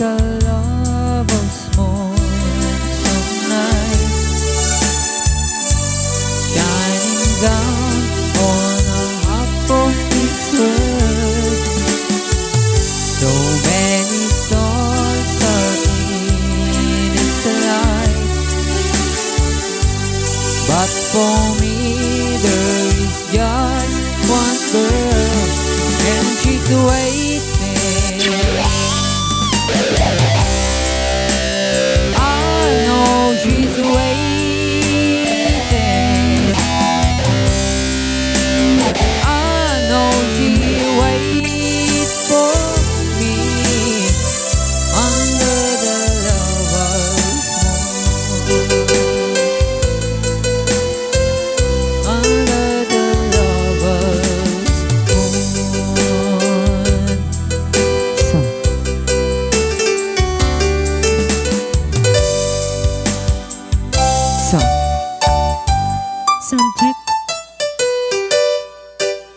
a lover's moon some night, shining down on a half of this world. So many souls are in its light, but for me there is just one girl, and she's waiting. I know she's waiting. I know she waits for me under the lover's moon. Under the lover's moon. Soundtrack